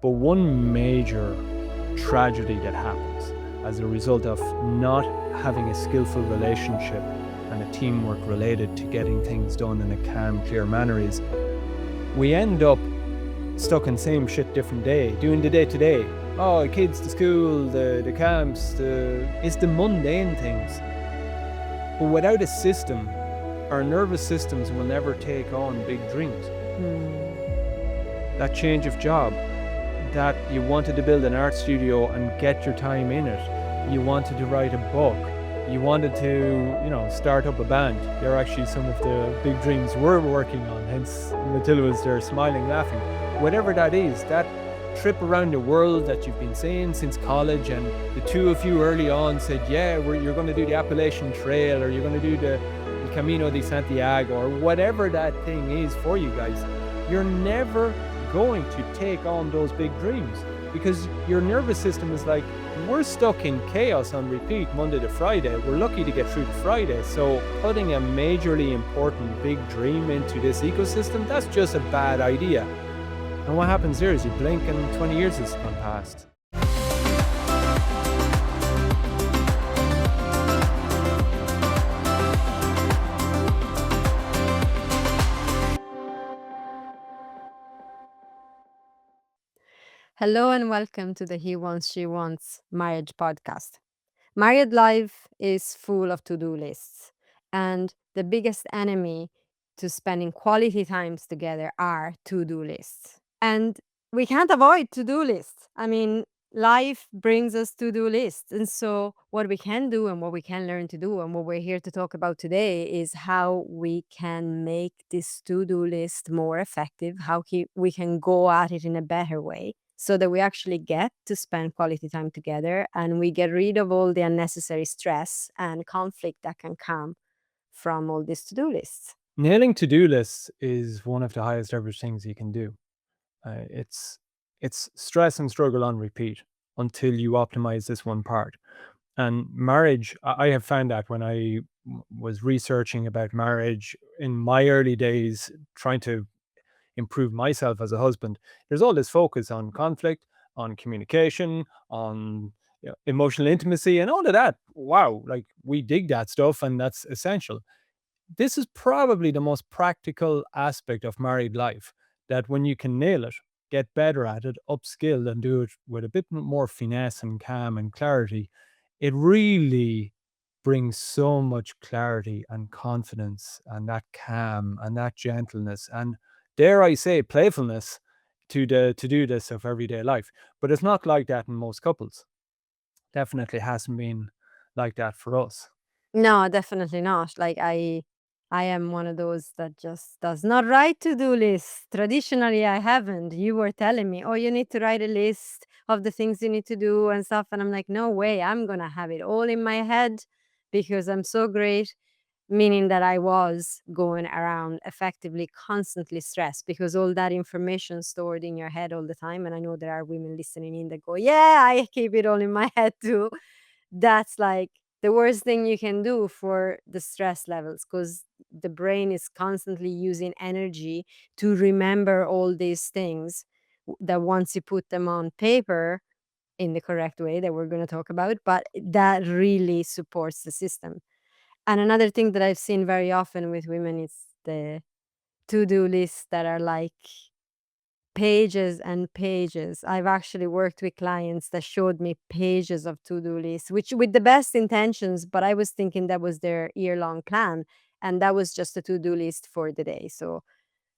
But one major tragedy that happens as a result of not having a skillful relationship and a teamwork related to getting things done in a calm, clear manner is we end up stuck in same shit, different day, doing the day to day. Oh, the kids, the school, the camps, it's the mundane things. But without a system, our nervous systems will never take on big dreams. That change of job, that you wanted to build an art studio and get your time in it. You wanted to write a book. You wanted to, start up a band. They're actually some of the big dreams we're working on. Hence, Matilda was there smiling, laughing. Whatever that is, that trip around the world that you've been saying since college, and the two of you early on said, yeah, you're going to do the Appalachian Trail, or you're going to do the Camino de Santiago, or whatever that thing is for you guys. You're never going to take on those big dreams because your nervous system is like, we're stuck in chaos on repeat Monday to Friday. We're lucky to get through to Friday. So putting a majorly important big dream into this ecosystem, that's just a bad idea. And what happens there is you blink and 20 years has gone past. Hello and welcome to the He Wants, She Wants marriage podcast. Married life is full of to-do lists, and the biggest enemy to spending quality times together are to-do lists. And we can't avoid to-do lists. I mean, life brings us to-do lists. And so what we can do and what we can learn to do and what we're here to talk about today is how we can make this to-do list more effective, how we can go at it in a better way, so that we actually get to spend quality time together and we get rid of all the unnecessary stress and conflict that can come from all these to-do lists. Nailing to-do lists is one of the highest average things you can do. It's stress and struggle on repeat until you optimize this one part. And marriage, I have found that when I was researching about marriage in my early days, trying to improve myself as a husband, there's all this focus on conflict, on communication, on emotional intimacy, and all of that. Wow, like we dig that stuff, and that's essential. This is probably the most practical aspect of married life, that when you can nail it, get better at it, upskill, and do it with a bit more finesse and calm and clarity, it really brings so much clarity and confidence and that calm and that gentleness and, dare I say, playfulness to the to-do list of everyday life. But it's not like that in most couples. Definitely hasn't been like that for us. No, definitely not. Like I am one of those that just does not write to-do lists. Traditionally, I haven't. You were telling me, oh, you need to write a list of the things you need to do and stuff. And I'm like, no way, I'm gonna have it all in my head because I'm so great. Meaning that I was going around effectively constantly stressed because all that information stored in your head all the time. And I know there are women listening in that go, yeah, I keep it all in my head too. That's like the worst thing you can do for the stress levels because the brain is constantly using energy to remember all these things that once you put them on paper in the correct way that we're going to talk about, but that really supports the system. And another thing that I've seen very often with women is the to-do lists that are like pages and pages. I've actually worked with clients that showed me pages of to-do lists, which with the best intentions, but I was thinking that was their year-long plan, and that was just a to-do list for the day. So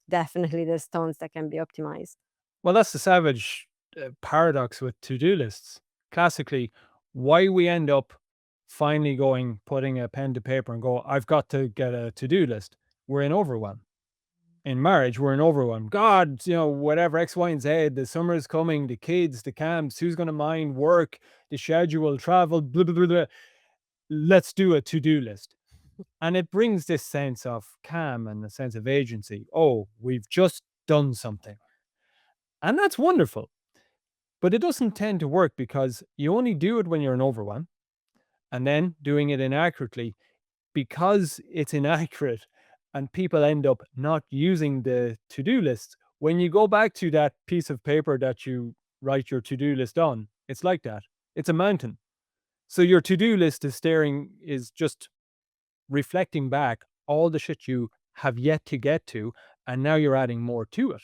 definitely there's tons that can be optimized. Well, that's the savage paradox with to-do lists. Classically, why we end up finally putting a pen to paper and go, I've got to get a to-do list. We're in overwhelm. In marriage, we're in overwhelm. God, whatever, X, Y, and Z, the summer is coming, the kids, the camps, who's going to mind, work, the schedule, travel, blah, blah, blah, blah. Let's do a to-do list. And it brings this sense of calm and a sense of agency. Oh, we've just done something. And that's wonderful. But it doesn't tend to work because you only do it when you're in overwhelm, and then doing it inaccurately because it's inaccurate and people end up not using the to-do list. When you go back to that piece of paper that you write your to-do list on. It's like that. It's a mountain. So your to-do list is just reflecting back all the shit you have yet to get to, and now you're adding more to it.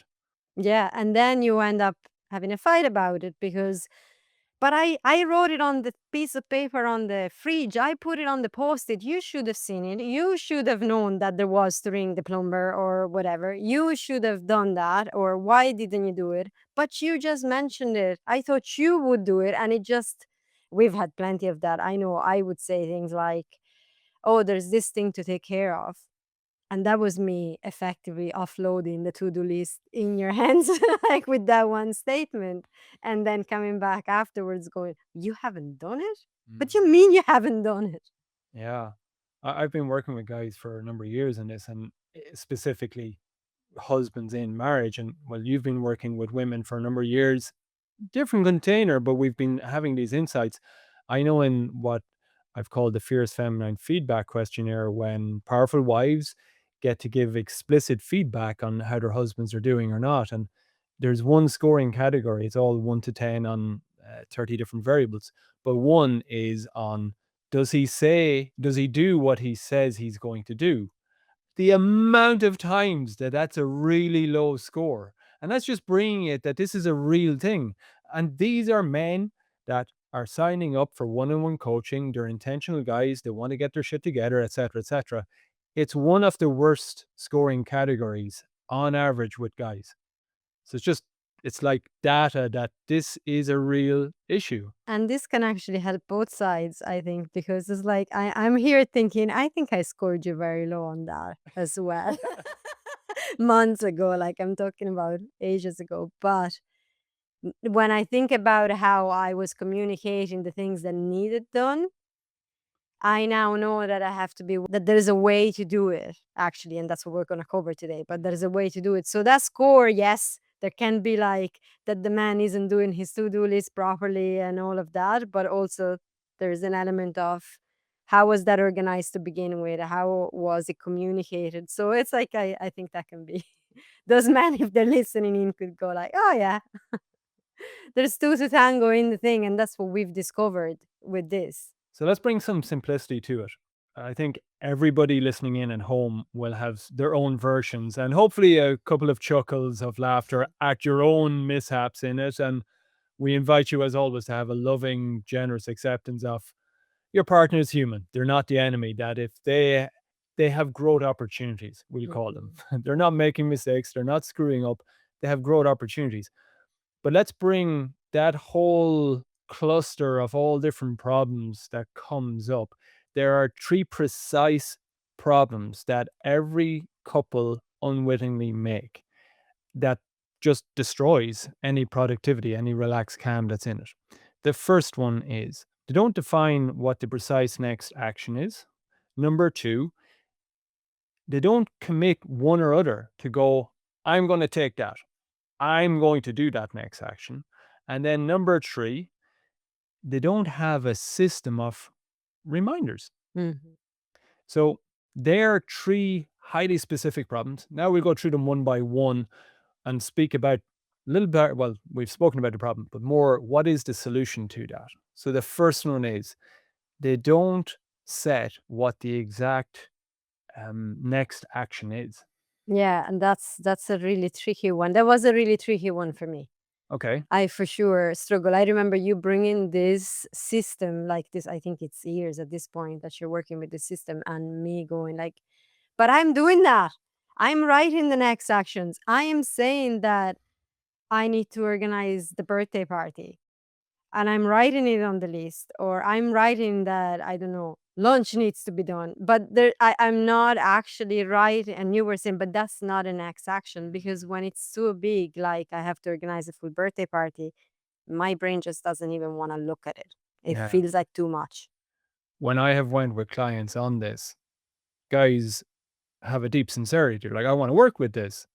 Yeah, and then you end up having a fight about it because but I wrote it on the piece of paper on the fridge. I put it on the Post-it. You should have seen it. You should have known that there was to ring the plumber or whatever. You should have done that, or why didn't you do it? But you just mentioned it. I thought you would do it, and it just we've had plenty of that. I know I would say things like, "Oh, there's this thing to take care of." And that was me effectively offloading the to-do list in your hands, like with that one statement, and then coming back afterwards going, "You haven't done it? What you mean you haven't done it?" Yeah. I've been working with guys for a number of years in this, and specifically husbands in marriage. And well, you've been working with women for a number of years, different container, but we've been having these insights. I know in what I've called the Fierce Feminine Feedback Questionnaire, when powerful wives get to give explicit feedback on how their husbands are doing or not. And there's one scoring category, it's all 1 to 10 on 30 different variables. But one is on, does he do what he says he's going to do? The amount of times that that's a really low score. And that's just bringing it that this is a real thing. And these are men that are signing up for one-on-one coaching. They're intentional guys. They want to get their shit together, etc., etc. It's one of the worst scoring categories on average with guys. So it's like data that this is a real issue. And this can actually help both sides, I think, because it's like I'm here thinking, I think I scored you very low on that as well. Months ago, like I'm talking about ages ago. But when I think about how I was communicating the things that needed done, I now know that I have to be that there's a way to do it, actually, and that's what we're gonna cover today, but there's a way to do it. So that score, yes, there can be like that the man isn't doing his to-do list properly and all of that, but also there's an element of how was that organized to begin with? How was it communicated? So it's like I think that can be those men, if they're listening in, could go like, "Oh yeah, there's two to tango in the thing," and that's what we've discovered with this. So let's bring some simplicity to it. I think everybody listening in at home will have their own versions and hopefully a couple of chuckles of laughter at your own mishaps in it. And we invite you, as always, to have a loving, generous acceptance of your partner is human. They're not the enemy. That if they have growth opportunities, we'll call them. They're not making mistakes. They're not screwing up. They have growth opportunities. But let's bring that whole cluster of all different problems that comes up. There are three precise problems that every couple unwittingly make that just destroys any productivity, any relaxed calm that's in it. The first one is they don't define what the precise next action is. Number two, they don't commit one or other to go, I'm going to take that. I'm going to do that next action. And then number three, they don't have a system of reminders. Mhm. So there are three highly specific problems. Now we'll go through them one by one and speak about a little bit. Well, we've spoken about the problem, but more what is the solution to that? So the first one is they don't set what the exact next action is. Yeah, and that's a really tricky one. That was a really tricky one for me. Okay. I for sure struggle. I remember you bringing this system like this. I think it's years at this point that you're working with the system, and me going like, "But I'm doing that. I'm writing the next actions. I am saying that I need to organize the birthday party." And I'm writing it on the list, or I'm writing that, I don't know, lunch needs to be done. But I'm not actually writing, and you were saying, but that's not an X action because when it's too big, like I have to organize a full birthday party, my brain just doesn't even want to look at it. It Yeah. feels like too much. When I have went with clients on this, guys have a deep sincerity. They're like, I want to work with this.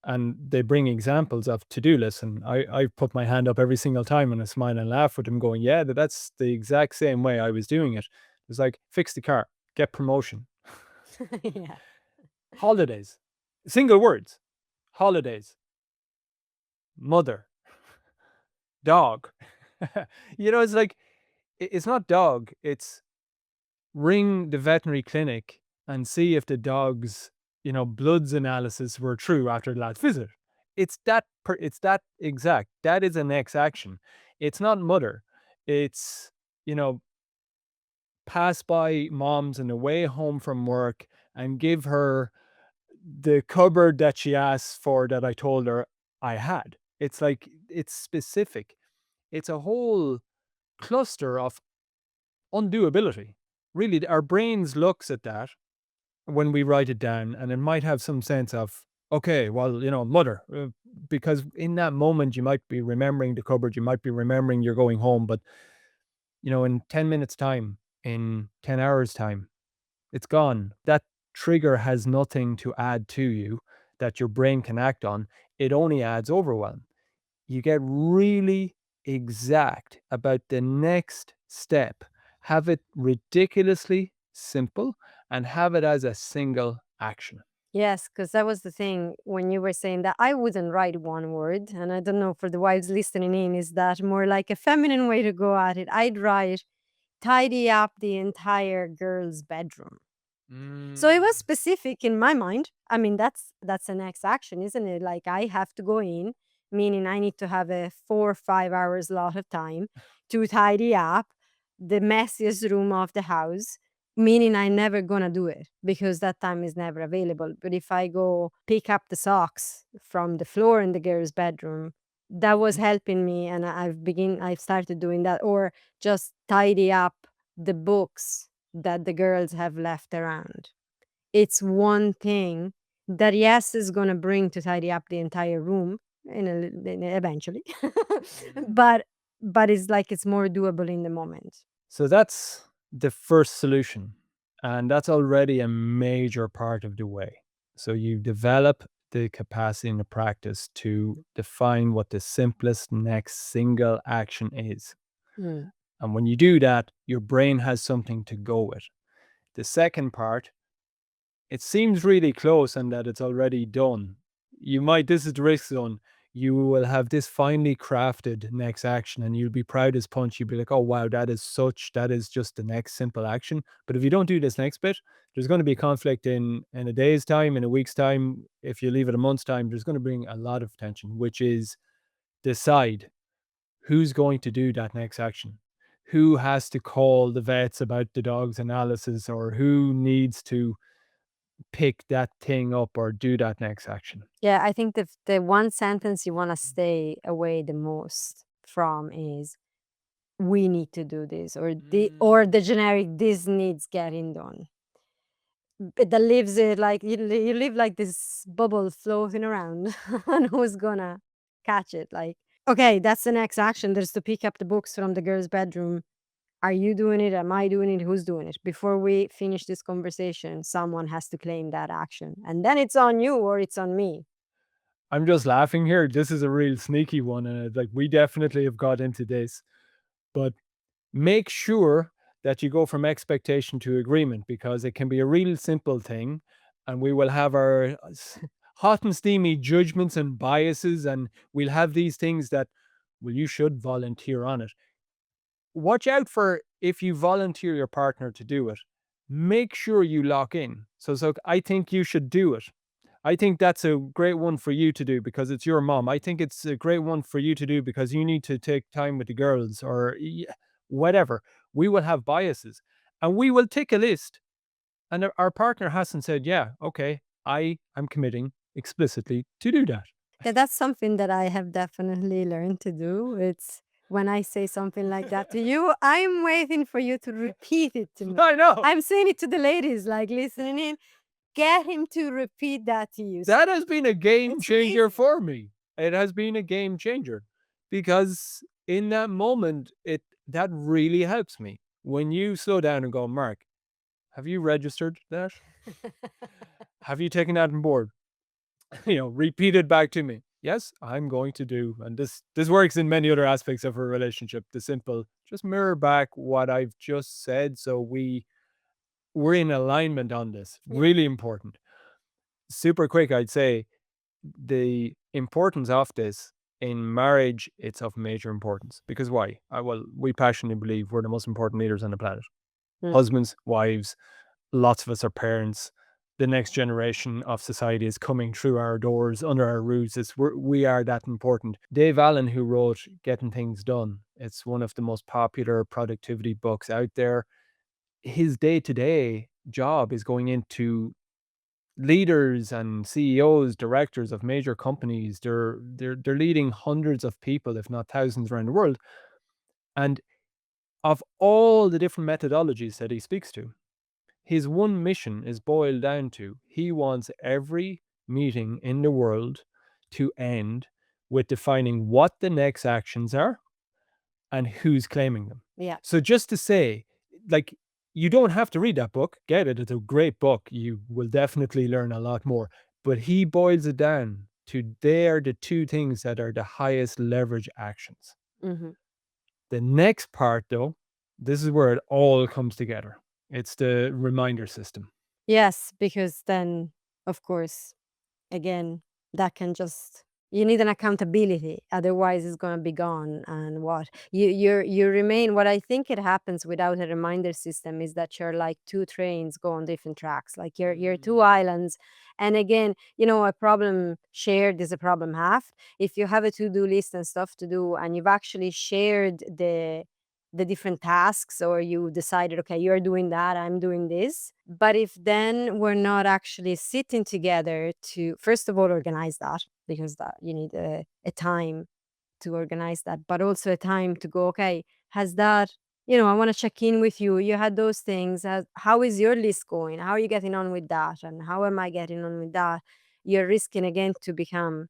And they bring examples of to-do lists. And I put my hand up every single time and I smile and laugh with them going, yeah, that's the exact same way I was doing it. It's like, fix the car, get promotion, Yeah. holidays, single words, holidays, mother, dog. It's like it's not dog, it's ring the veterinary clinic and see if the dog's, bloods analysis were true after the last visit. It's that exact. That is a next action. It's not mother. It's, you know, pass by moms on the way home from work and give her the cupboard that she asked for that I told her I had. It's like it's specific. It's a whole cluster of undoability. Really, our brains looks at that when we write it down, and it might have some sense of, okay, well, mother, because in that moment you might be remembering the cupboard, you might be remembering you're going home, but in 10 minutes time, in 10 hours time, it's gone. That trigger has nothing to add to you that your brain can act on. It only adds overwhelm. You get really exact about the next step. Have it ridiculously simple and have it as a single action. Yes, because that was the thing when you were saying that I wouldn't write one word. And I don't know for the wives listening in, is that more like a feminine way to go at it? I'd write tidy up the entire girl's bedroom. So it was Mm. specific in my mind. I mean, that's the next action, isn't it? Like I have to go in, meaning I need to have a 4 or 5 hours lot of time to tidy up the messiest room of the house, meaning I'm never gonna do it because that time is never available. But if I go pick up the socks from the floor in the girl's bedroom, that was helping me, and I've started doing that, or just tidy up the books that the girls have left around. It's one thing that, yes, is gonna bring to tidy up the entire room eventually, Mhm. but it's like it's more doable in the moment. So that's the first solution. And that's already a major part of the way. So you develop the capacity and the practice to define what the simplest next single action is. Mm. And when you do that, your brain has something to go with. The second part, it seems really close and that it's already done. This is the risk zone. You will have this finely crafted next action and you'll be proud as punch. You'll be like, oh, wow, that is just the next simple action. But if you don't do this next bit, there's going to be conflict in a day's time, in a week's time. If you leave it a month's time, there's going to bring a lot of tension, which is decide who's going to do that next action. Who has to call the vets about the dog's analysis, or who needs to pick that thing up or do that next action. Yeah, I think the one sentence you wanna stay away the most from is, "We need to do this," or the Mm. generic, "This needs getting done." That leaves it like you live like this bubble floating around, and who's gonna catch it? Like, okay, that's the next action. There's to pick up the books from the girl's bedroom. Are you doing it? Am I doing it? Who's doing it? Before we finish this conversation, someone has to claim that action, and then it's on you or it's on me. I'm just laughing here. This is a real sneaky one, and it's like we definitely have got into this, but make sure that you go from expectation to agreement because it can be a real simple thing, and we will have our hot and steamy judgments and biases, and we'll have these things that, well, you should volunteer on it. Watch out for if you volunteer your partner to do it, make sure you lock in. So I think you should do it. I think that's a great one for you to do because it's your mom. I think it's a great one for you to do because you need to take time with the girls or whatever. We will have biases and we will tick a list. And our partner hasn't said, yeah, okay, I am committing explicitly to do that. Yeah, that's something that I have definitely learned to do. It's when I say something like that to you, I'm waiting for you to repeat it to me. I know. I'm saying it to the ladies, like listening in. Get him to repeat that to you. That has been a game It's changer amazing. for me. It has been a game changer because in that moment, that really helps me. When you slow down and go, Mark, have you registered that? Have you taken that on board? Repeat it back to me. Yes, I'm going to do. And this works in many other aspects of a relationship. The simple, just mirror back what I've just said. So we're in alignment on this. Yeah. Really important. Super quick, I'd say the importance of this. In marriage, it's of major importance. Because why? Well, we passionately believe we're the most important leaders on the planet. Mm. Husbands, wives, lots of us are parents. The next generation of society is coming through our doors, under our roofs. We are that important. Dave Allen, who wrote Getting Things Done, it's one of the most popular productivity books out there. His day-to-day job is going into leaders and CEOs, directors of major companies. They're leading hundreds of people, if not thousands, around the world. And of all the different methodologies that he speaks to, his one mission is boiled down to he wants every meeting in the world to end with defining what the next actions are and who's claiming them. Yeah. So just to say, like, you don't have to read that book. Get it. It's a great book. You will definitely learn a lot more. But he boils it down to they're the two things that are the highest leverage actions. Hmm. The next part, though, this is where it all comes together. It's the reminder system. Yes, because then, of course, again, that can just you need an accountability, otherwise it's going to be gone. And what you remain, what I think it happens without a reminder system is that you're like two trains go on different tracks, like you're two Mm. islands. And again, a problem shared is a problem half. If you have a to-do list and stuff to do, and you've actually shared the different tasks, or you decided, okay, you're doing that, I'm doing this. But if then we're not actually sitting together to first of all organize that, because that you need a time to organize that, but also a time to go, okay, has that, I want to check in with you. You had those things. How is your list going? How are you getting on with that? And how am I getting on with that? You're risking again to become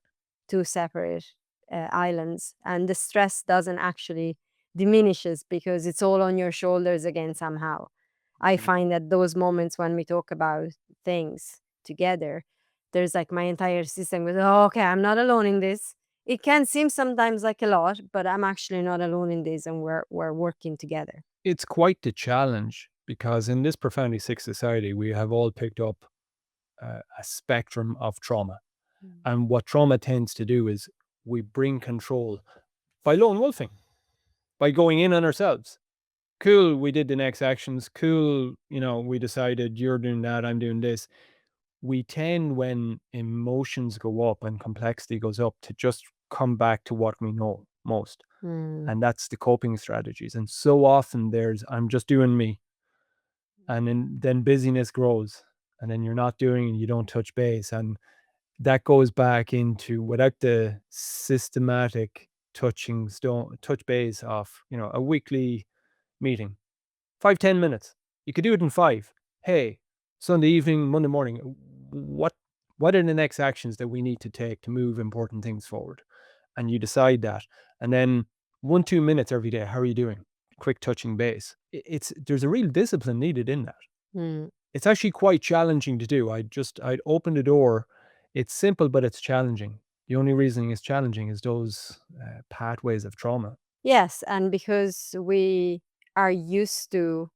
two separate islands, and the stress doesn't actually diminishes because it's all on your shoulders again somehow. I Mm. find that those moments when we talk about things together, there's like my entire system goes, oh, okay, I'm not alone in this. It can seem sometimes like a lot, but I'm actually not alone in this, and we're working together. It's quite the challenge because in this profoundly sick society, we have all picked up a spectrum of trauma. Mm. And what trauma tends to do is we bring control by lone wolfing, by going in on ourselves. Cool, we did the next actions. Cool, we decided you're doing that, I'm doing this. We tend, when emotions go up and complexity goes up, to just come back to what we know most. Mm. And that's the coping strategies. And so often I'm just doing me. And then busyness grows. And then you're not doing and you don't touch base. And that goes back into, without the systematic touch base of, a weekly meeting. 5-10 minutes. You could do it in 5. Hey, Sunday evening, Monday morning, what what are the next actions that we need to take to move important things forward? And you decide that. And then 1-2 minutes every day. How are you doing? Quick touching base. There's a real discipline needed in that. Mm. It's actually quite challenging to do. I'd open the door. It's simple, but it's challenging. The only reason it's challenging is those pathways of trauma. Yes, and because we are used to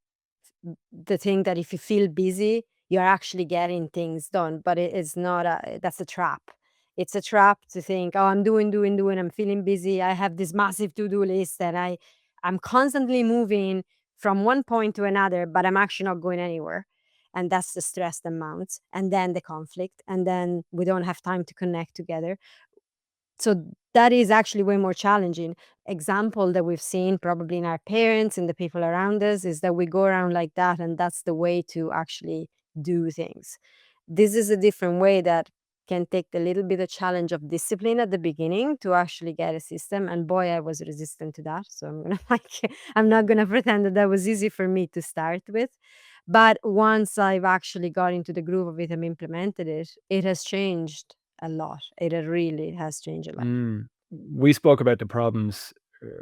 the thing that if you feel busy, you're actually getting things done, but it is not that's a trap. It's a trap to think, oh, I'm doing, I'm feeling busy. I have this massive to-do list, and I'm constantly moving from one point to another, but I'm actually not going anywhere. And that's the stress that mounts, and then the conflict, and then we don't have time to connect together. So that is actually way more challenging. Example that we've seen probably in our parents and the people around us is that we go around like that, and that's the way to actually do things. This is a different way that can take a little bit of challenge of discipline at the beginning to actually get a system. And boy, I was resistant to that. So I'm gonna I'm not gonna pretend that that was easy for me to start with. But once I've actually got into the groove of it and implemented it, it has changed a lot. It really has changed a lot. Mm. We spoke about the problems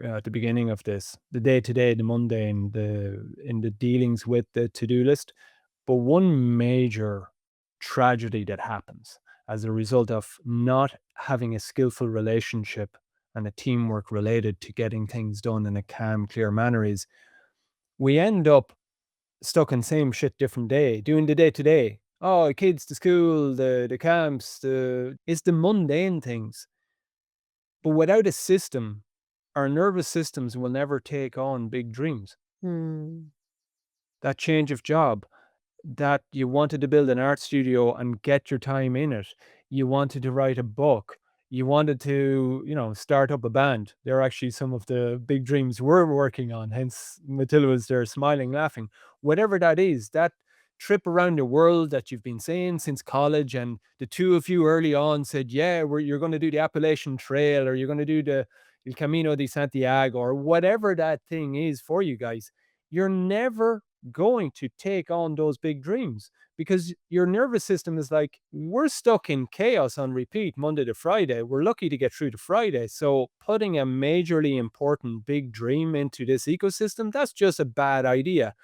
at the beginning of this, the day to day, the mundane, in the dealings with the to do list. But one major tragedy that happens as a result of not having a skillful relationship and a teamwork related to getting things done in a calm, clear manner is we end up stuck in same shit, different day, doing the day to day. Oh, kids, the school, the camps, it's the mundane things. But without a system, our nervous systems will never take on big dreams. Hmm. That change of job, that you wanted to build an art studio and get your time in it. You wanted to write a book. You wanted to, start up a band. They're actually some of the big dreams we're working on. Hence, Matilda was there smiling, laughing. Whatever that is, that trip around the world that you've been saying since college, and the two of you early on said, yeah, you're going to do the Appalachian Trail, or you're going to do the El Camino de Santiago, or whatever that thing is for you guys. You're never going to take on those big dreams because your nervous system is like, we're stuck in chaos on repeat Monday to Friday. We're lucky to get through to Friday. So putting a majorly important big dream into this ecosystem, that's just a bad idea.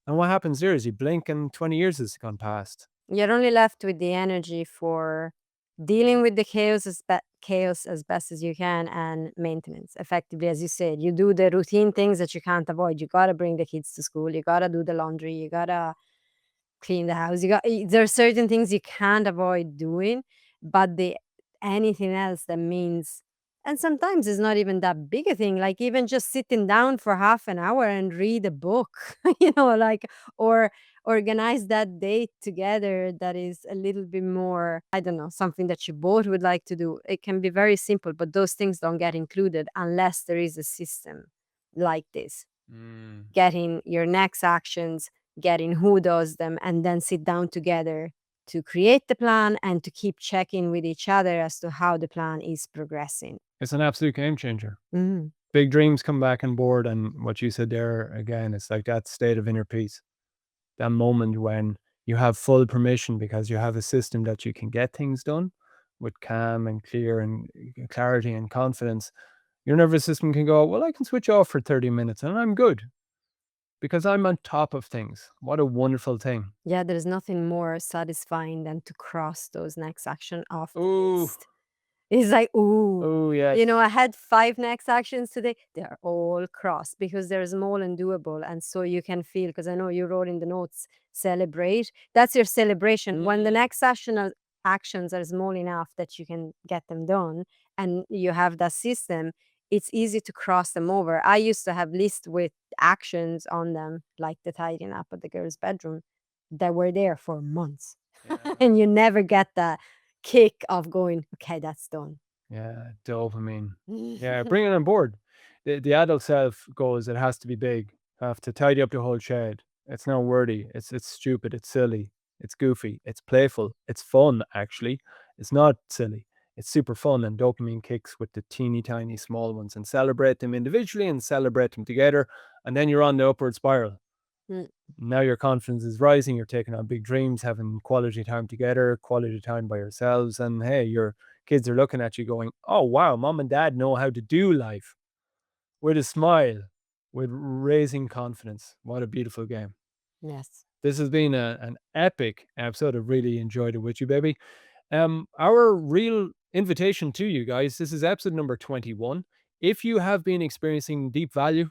And what happens there is you blink and 20 years has gone past. You're only left with the energy for dealing with the chaos as best as you can, and maintenance. Effectively, as you said, you do the routine things that you can't avoid. You gotta bring the kids to school. You gotta do the laundry. You gotta clean the house. There are certain things you can't avoid doing, but the anything else that means, and sometimes it's not even that big a thing, like even just sitting down for half an hour and read a book, like, or organize that date together that is a little bit more, I don't know, something that you both would like to do. It can be very simple, but those things don't get included unless there is a system like this. Mm. Getting your next actions, getting who does them, and then sit down together to create the plan and to keep checking with each other as to how the plan is progressing. It's an absolute game changer. Mhm. Big dreams come back on board. And what you said there again, it's like that state of inner peace, that moment when you have full permission because you have a system that you can get things done with calm and clear and clarity and confidence. Your nervous system can go, well, I can switch off for 30 minutes and I'm good because I'm on top of things. What a wonderful thing. Yeah, there's nothing more satisfying than to cross those next action off the Oh, list. It's like, ooh, oh, yes. I had 5 next actions today. They're all crossed because they're small and doable. And so you can feel, because I know you wrote in the notes, celebrate. That's your celebration. When the Mm. next actions are small enough that you can get them done and you have that system, it's easy to cross them over. I used to have lists with actions on them, like the tidying up of the girls' bedroom, that were there for months. Yeah. And you never get the kick of going, okay, that's done. Yeah, dopamine. Yeah, bring it on board. The adult self goes, it has to be big. I have to tidy up the whole shed. It's not worthy. It's stupid. It's silly. It's goofy. It's playful. It's fun, actually. It's not silly. It's super fun, and dopamine kicks with the teeny tiny small ones, and celebrate them individually and celebrate them together. And then you're on the upward spiral. Mm, Now your confidence is rising. You're taking on big dreams, having quality time together, quality time by yourselves. And hey, your kids are looking at you going, oh, wow, mom and dad know how to do life with a smile, with raising confidence. What a beautiful game. yes. This has been an epic episode. I've really enjoyed it with you, baby. Our real invitation to you guys, this is episode number 21. If you have been experiencing deep value,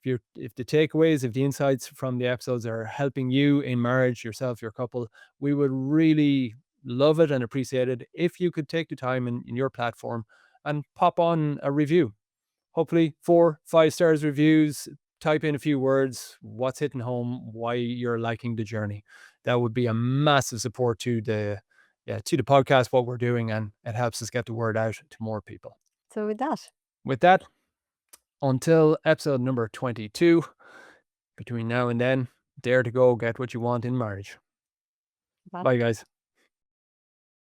if the takeaways, if the insights from the episodes are helping you in marriage, yourself, your couple, we would really love it and appreciate it if you could take the time in your platform and pop on a review. Hopefully 4-5 stars reviews, type in a few words, what's hitting home, why you're liking the journey. That would be a massive support to the podcast, what we're doing, and it helps us get the word out to more people. So with that, With that, until episode number 22, between now and then, dare to go get what you want in marriage. bye. Bye, guys.